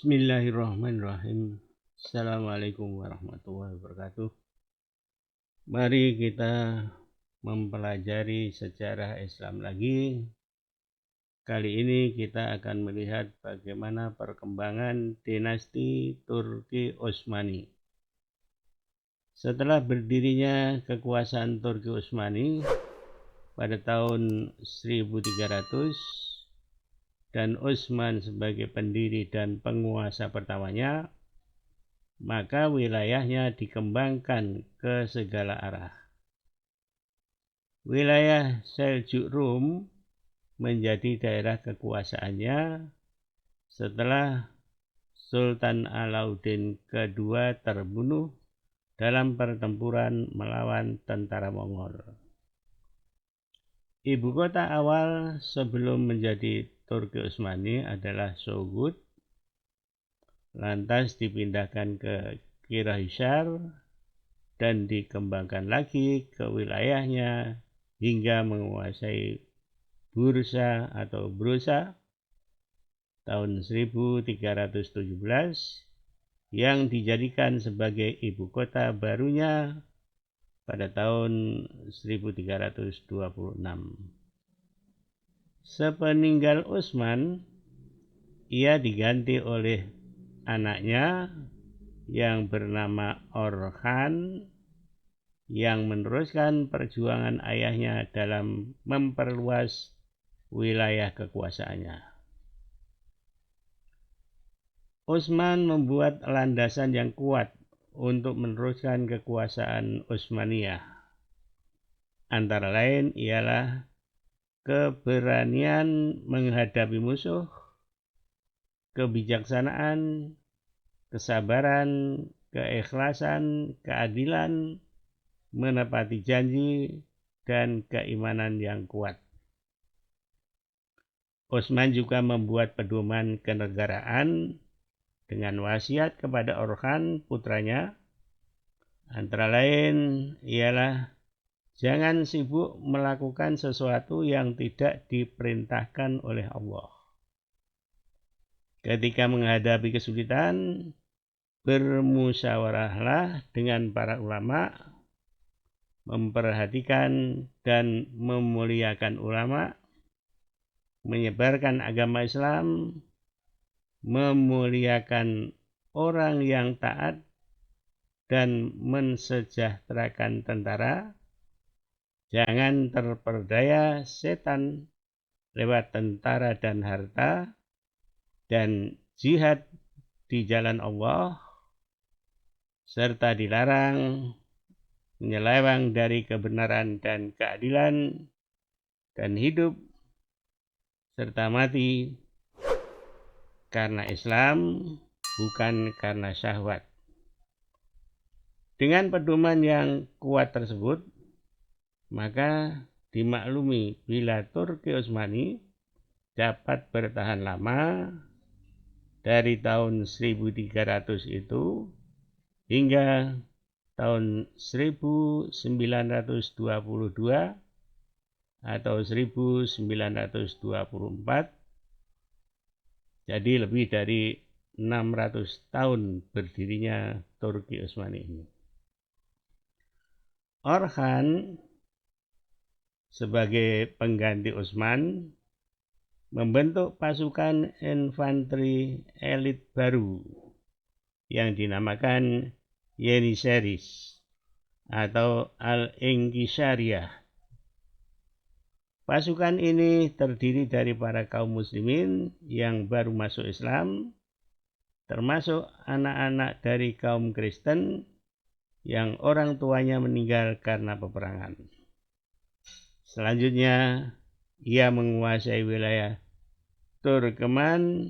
Bismillahirrahmanirrahim. Assalamualaikum warahmatullahi wabarakatuh. Mari kita mempelajari sejarah Islam lagi. Kali ini kita akan melihat bagaimana perkembangan dinasti Turki Utsmani. Setelah berdirinya kekuasaan Turki Utsmani pada tahun 1300 dan Utsman sebagai pendiri dan penguasa pertamanya, maka wilayahnya dikembangkan ke segala arah. Wilayah Seljuk Rum menjadi daerah kekuasaannya setelah Sultan Alauddin II terbunuh dalam pertempuran melawan tentara Mongol. Ibu kota awal sebelum menjadi Turki Utsmani adalah Sogut, lantas dipindahkan ke Kirahisar dan dikembangkan lagi ke wilayahnya hingga menguasai Bursa atau Brusa tahun 1317 yang dijadikan sebagai ibu kota barunya pada tahun 1326. Sepeninggal Utsman, ia diganti oleh anaknya yang bernama Orhan yang meneruskan perjuangan ayahnya dalam memperluas wilayah kekuasaannya. Utsman membuat landasan yang kuat untuk meneruskan kekuasaan Utsmaniyah. Antara lain ialah keberanian menghadapi musuh, kebijaksanaan, kesabaran, keikhlasan, keadilan, menepati janji, dan keimanan yang kuat. Utsman juga membuat pedoman kenegaraan dengan wasiat kepada Orhan putranya, antara lain ialah jangan sibuk melakukan sesuatu yang tidak diperintahkan oleh Allah. Ketika menghadapi kesulitan, bermusyawarahlah dengan para ulama, memperhatikan dan memuliakan ulama, menyebarkan agama Islam, memuliakan orang yang taat, dan mensejahterakan tentara. Jangan terperdaya setan lewat tentara dan harta, dan jihad di jalan Allah, serta dilarang menyeleweng dari kebenaran dan keadilan, dan hidup serta mati karena Islam, bukan karena syahwat. Dengan pedoman yang kuat tersebut, maka dimaklumi bila Turki Utsmani dapat bertahan lama dari tahun 1300 itu hingga tahun 1922 atau 1924, jadi lebih dari 600 tahun berdirinya Turki Utsmani ini. Orhan sebagai pengganti Utsman membentuk pasukan infanteri elit baru yang dinamakan Yenisseris atau Al-Inkisyariyah. Pasukan ini terdiri dari para kaum muslimin yang baru masuk Islam, termasuk anak-anak dari kaum Kristen yang orang tuanya meninggal karena peperangan. Selanjutnya, ia menguasai wilayah Turkeman,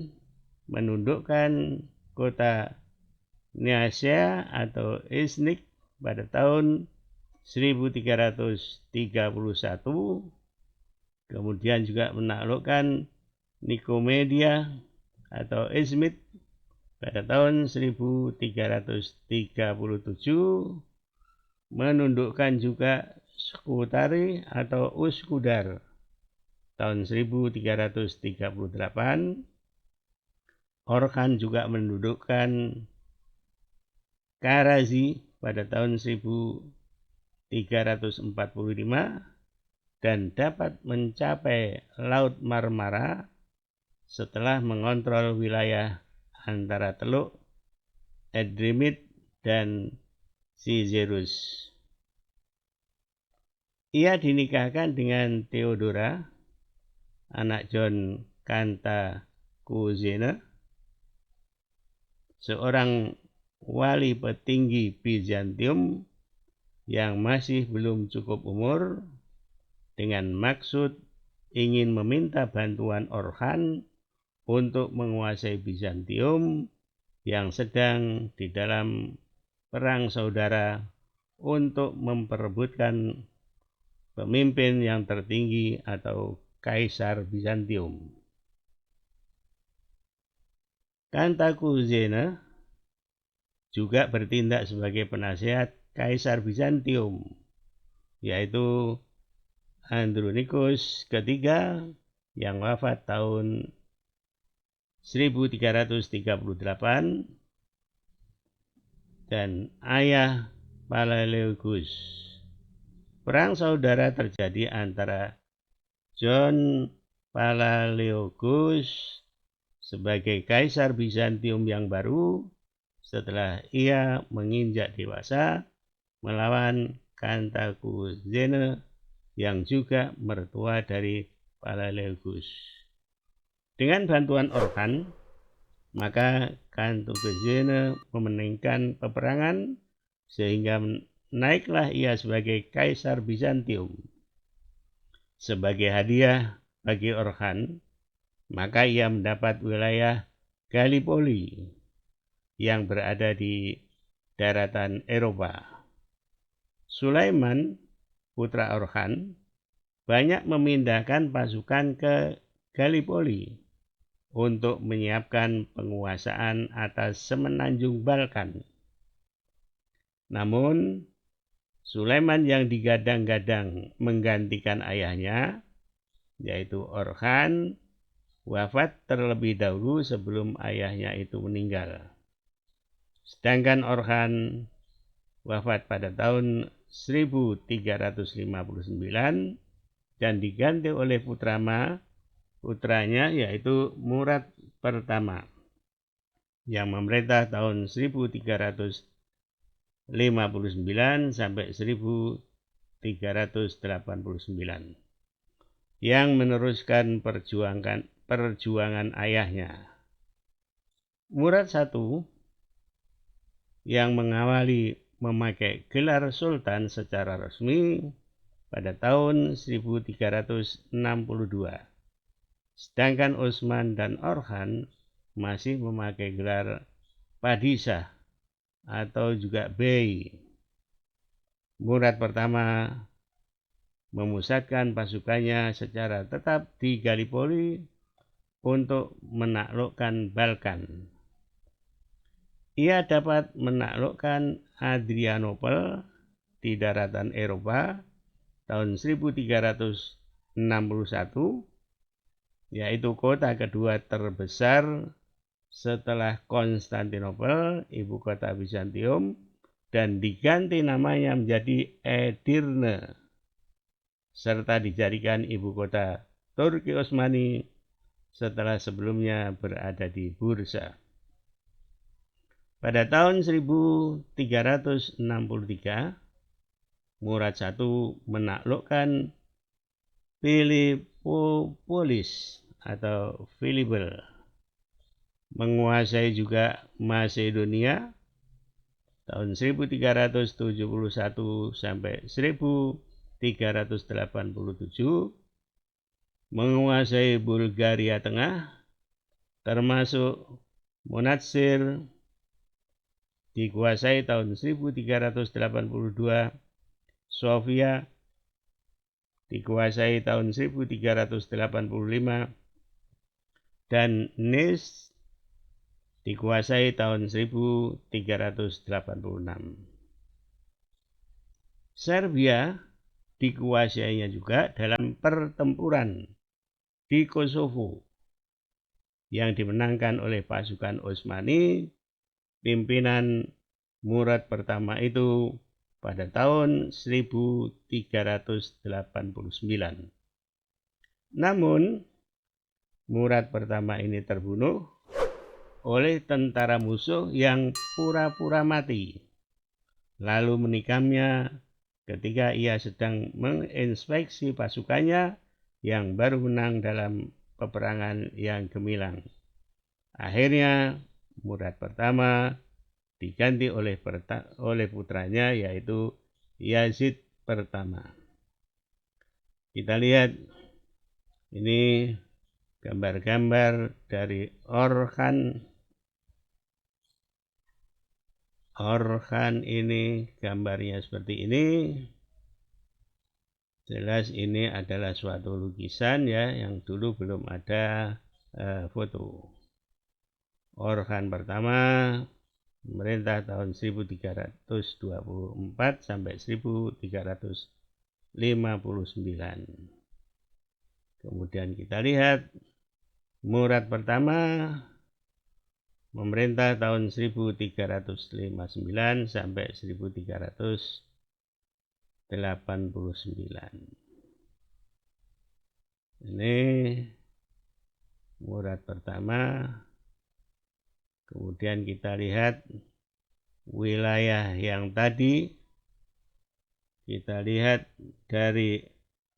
menundukkan kota Nyasha atau Iznik pada tahun 1331, kemudian juga menaklukkan Nikomedia atau Izmit pada tahun 1337, menundukkan juga Skutari atau Uskudar tahun 1338, Orhan juga mendudukkan Karazi pada tahun 1345 dan dapat mencapai Laut Marmara setelah mengontrol wilayah antara Teluk Edremit dan Sizerus. Ia dinikahkan dengan Theodora, anak John Cantacuzene, seorang wali petinggi Bizantium yang masih belum cukup umur, dengan maksud ingin meminta bantuan Orhan untuk menguasai Bizantium yang sedang di dalam perang saudara untuk memperebutkan pemimpin yang tertinggi atau Kaisar Bizantium. Cantacuzene juga bertindak sebagai penasihat Kaisar Bizantium, yaitu Andronikos III yang wafat tahun 1338 dan ayah Palaiologos. Perang saudara terjadi antara John Palaiologos sebagai Kaisar Bizantium yang baru setelah ia menginjak dewasa melawan Cantacuzene yang juga mertua dari Palaiologos. Dengan bantuan Orhan, maka Cantacuzene memenangkan peperangan sehingga naiklah ia sebagai Kaisar Bizantium. Sebagai hadiah bagi Orhan, maka ia mendapat wilayah Gallipoli yang berada di daratan Eropa. Sulaiman, putra Orhan, banyak memindahkan pasukan ke Gallipoli untuk menyiapkan penguasaan atas semenanjung Balkan. Namun, Sulaiman yang digadang-gadang menggantikan ayahnya, yaitu Orhan, wafat terlebih dahulu sebelum ayahnya itu meninggal. Sedangkan Orhan wafat pada tahun 1359 dan diganti oleh putranya yaitu Murad pertama yang memerintah tahun 1359 sampai 1389 yang meneruskan perjuangan ayahnya. Murad I yang mengawali memakai gelar sultan secara resmi pada tahun 1362. Sedangkan Utsman dan Orhan masih memakai gelar Padishah atau juga Bey. Murad pertama memusatkan pasukannya secara tetap di Gallipoli untuk menaklukkan Balkan. Ia dapat menaklukkan Adrianople di daratan Eropa tahun 1361, yaitu kota kedua terbesar setelah Konstantinopel, ibu kota Bizantium, dan diganti namanya menjadi Edirne, serta dijadikan ibu kota Turki Utsmani setelah sebelumnya berada di Bursa. Pada tahun 1363, Murad I menaklukkan Philippopolis atau Philippi, menguasai juga Macedonia tahun 1371 sampai 1387, menguasai Bulgaria Tengah termasuk Monatsir, dikuasai tahun 1382, Sofia dikuasai tahun 1385, dan Nice dikuasai tahun 1386. Serbia dikuasainya juga dalam pertempuran di Kosovo yang dimenangkan oleh pasukan Utsmani. Pimpinan Murad pertama itu pada tahun 1389. Namun Murad pertama ini terbunuh oleh tentara musuh yang pura-pura mati, lalu menikamnya ketika ia sedang menginspeksi pasukannya yang baru menang dalam peperangan yang gemilang. Akhirnya Murad pertama diganti oleh putranya, yaitu Yazid pertama. Kita lihat ini gambar-gambar dari Orkhan. Orkhan ini gambarnya seperti ini. Jelas ini adalah suatu lukisan ya, yang dulu belum ada foto. Orkhan pertama memerintah tahun 1324 sampai 1359. Kemudian kita lihat Murad pertama memerintah tahun 1359 sampai 1389. Ini Murad pertama. Kemudian kita lihat wilayah yang tadi, kita lihat dari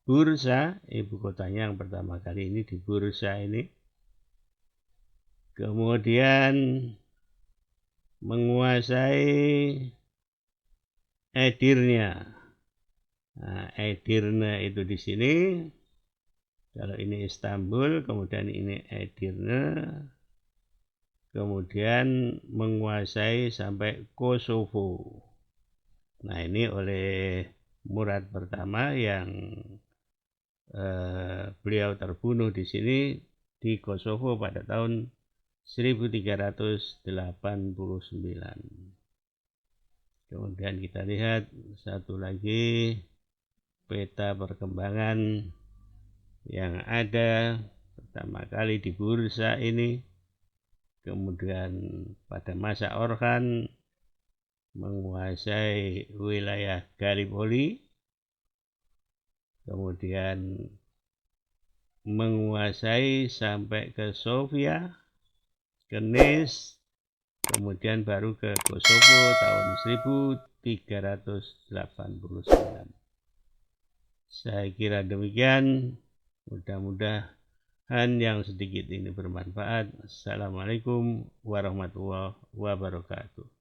Bursa, ibu kotanya yang pertama kali ini di Bursa ini. Kemudian menguasai Edirne. Nah, Edirne itu di sini. Kalau ini Istanbul, kemudian ini Edirne. Kemudian menguasai sampai Kosovo. Nah, ini oleh Murad pertama yang beliau terbunuh di sini di Kosovo pada tahun 1389. Kemudian kita lihat satu lagi peta perkembangan yang ada pertama kali di Bursa ini. Kemudian pada masa Orkhan menguasai wilayah Gallipoli, kemudian menguasai sampai ke Sofia, ke Nice, kemudian baru ke Kosovo tahun 1389. Saya kira demikian, mudah-mudahan yang sedikit ini bermanfaat. Assalamualaikum warahmatullahi wabarakatuh.